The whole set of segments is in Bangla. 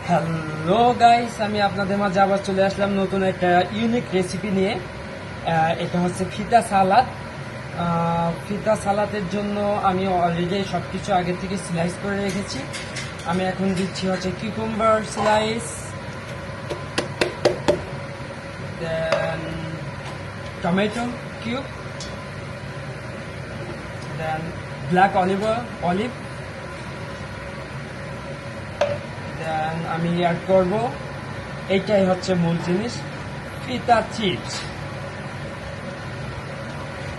হ্যালো গাইস, আমি আপনাদের মাঝে আবার চলে আসলাম নতুন একটা ইউনিক রেসিপি নিয়ে। এটা হচ্ছে ফিতা সালাদ। ফিতা সালাদের জন্য আমি অলরেডি সবকিছু আগে থেকে স্লাইস করে রেখেছি। আমি এখন দিচ্ছি হচ্ছে কিউকাম্বার স্লাইস, দেন টমেটো কিউব, দেন ব্ল্যাক অলিভ, দেন আমি অ্যাড করব, এইটাই হচ্ছে মূল জিনিস, ফিতা চিজ।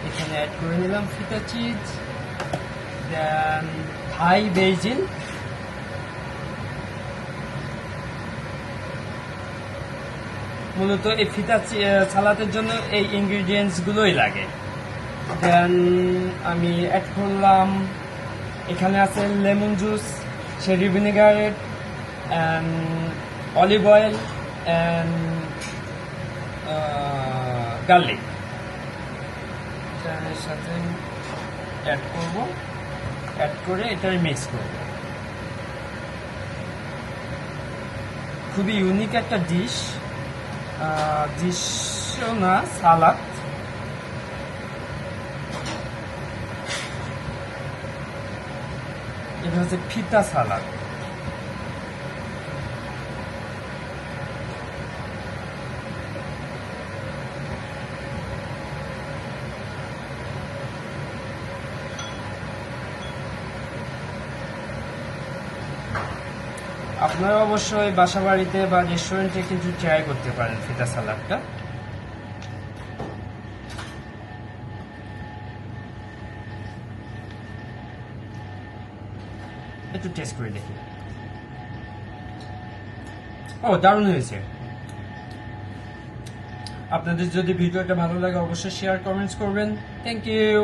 এখানে অ্যাড করে নিলাম ফিতা চিজ, দেন থাই বেজিল, মূলত এই ফিতা সালাদের জন্য এই ইনগ্রিডিয়েন্টস গুলোই লাগে। দেন আমি অ্যাড করলাম, এখানে আছে lemon juice, cherry vinegar, and olive oil and garlic এটার সাথে অ্যাড করব, অ্যাড করে এটা মিক্স করব। খুবই ইউনিক একটা ডিশ না, সালাদ। এটা হচ্ছে ফিতা সালাদ। আপনারা অবশ্যই বাসা বাড়িতে বা রেস্টুরেন্টে কিন্তু ট্রাই করতে পারেন ফিতা সালাদটা। একটু টেস্ট করে দেখি। ও, দারুণ হয়েছে। আপনাদের যদি ভিডিওটা ভালো লাগে অবশ্যই শেয়ার কমেন্টস করবেন। Thank you.